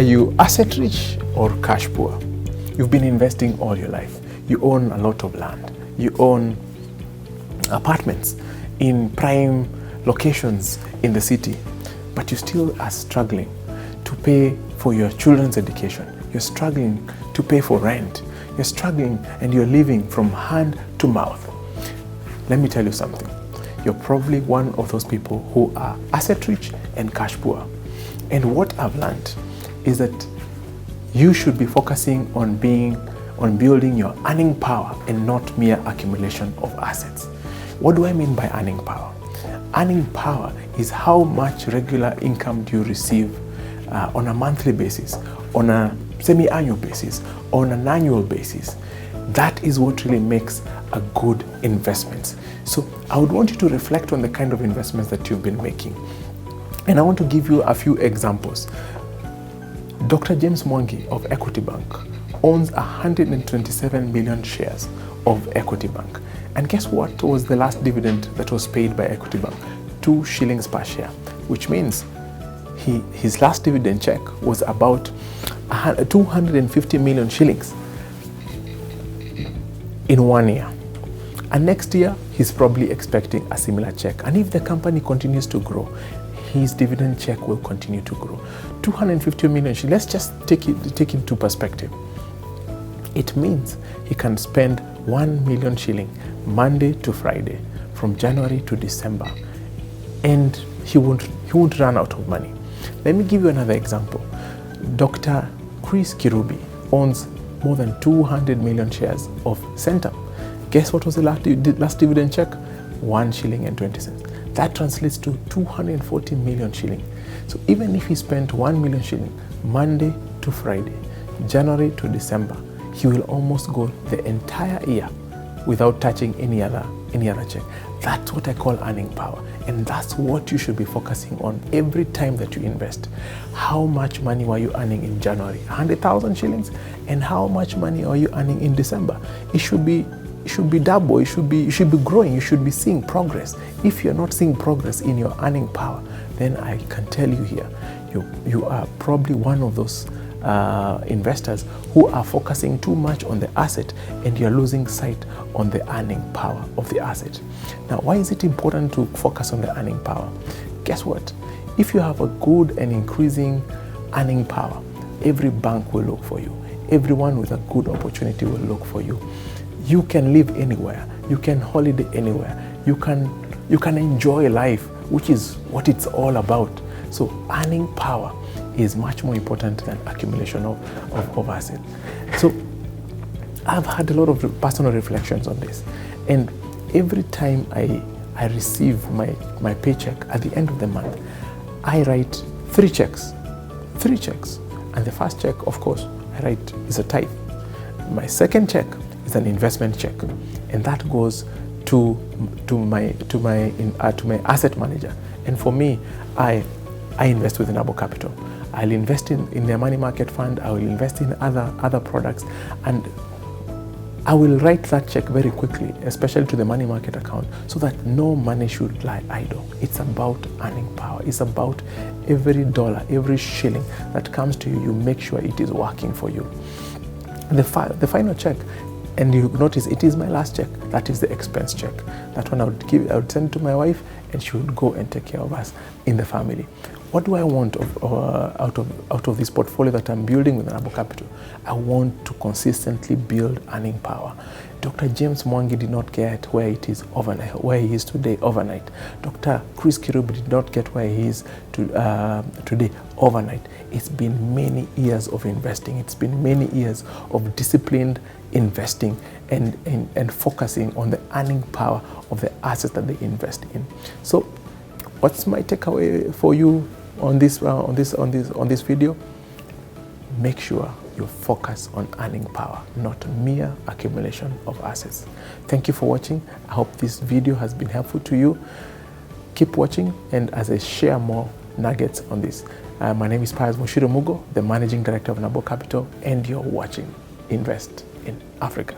Are you asset rich or cash poor? You've been investing all your life. You own a lot of land. You own apartments in prime locations in the city, but you still are struggling to pay for your children's education. You're struggling to pay for rent. You're struggling and you're living from hand to mouth. Let me tell you something. You're probably one of those people who are asset rich and cash poor. And what I've learned is that you should be focusing on building your earning power and not mere accumulation of assets. What do I mean by earning power? Earning power is how much regular income do you receive on a monthly basis, on a semi-annual basis, on an annual basis. That is what really makes a good investment. So I would want you to reflect on the kind of investments that you've been making. And I want to give you a few examples. Dr. James Mwangi of Equity Bank owns 127 million shares of Equity Bank. And guess what was the last dividend that was paid by Equity Bank? 2 shillings per share, which means his last dividend check was about 250 million shillings in 1 year. And next year, he's probably expecting a similar check. And if the company continues to grow, his dividend check will continue to grow. 250 million, let's just take into perspective. It means he can spend 1 million shilling Monday to Friday from January to December, and he won't run out of money. Let me give you another example. Dr. Chris Kirubi owns more than 200 million shares of Centum. Guess what was the last dividend check? 1 shilling and 20 cents. That translates to 240 million shilling. So even if he spent 1 million shilling Monday to Friday, January to December, he will almost go the entire year without touching any other check. That's what I call earning power. And that's what you should be focusing on every time that you invest. How much money were you earning in January? 100,000 shillings? And how much money are you earning in December? It should be double. You should be growing. You should be seeing progress. If you're not seeing progress in your earning power, then I can tell you here, you are probably one of those investors who are focusing too much on the asset and you're losing sight on the earning power of the asset. Now, why is it important to focus on the earning power? Guess what? If you have a good and increasing earning power, every bank will look for you. Everyone with a good opportunity will look for you. You can live anywhere. You can holiday anywhere. You can enjoy life, which is what it's all about. So earning power is much more important than accumulation of assets. So I've had a lot of personal reflections on this. And every time I receive my paycheck at the end of the month, I write 3 checks. 3 checks. And the first check, of course, I write is a tithe. My second check is an investment check. And that goes to my asset manager. And for me, I invest with Nabo Capital. I'll invest in their money market fund. I will invest in other products, and I will write that check very quickly, especially to the money market account, so that no money should lie idle. It's about earning power. It's about every dollar, every shilling that comes to you, you make sure it is working for you. The final check, and you notice it is my last check. That is the expense check. That one I would send to my wife, and she would go and take care of us in the family. What do I want out of this portfolio that I'm building with Nabo Capital? I want to consistently build earning power. Dr. James Mwangi did not get where it is overnight, where he is today overnight. Dr. Chris Kirubi did not get where he is today overnight. It's been many years of investing. It's been many years of disciplined investing and focusing on the earning power of the assets that they invest in. So, what's my takeaway for you on this video? Make sure you focus on earning power, not mere accumulation of assets. Thank you for watching. I hope this video has been helpful to you. Keep watching, and as I share more nuggets on this. My name is Pius Muchiri, the Managing Director of Nabo Capital, and you're watching Invest in Africa.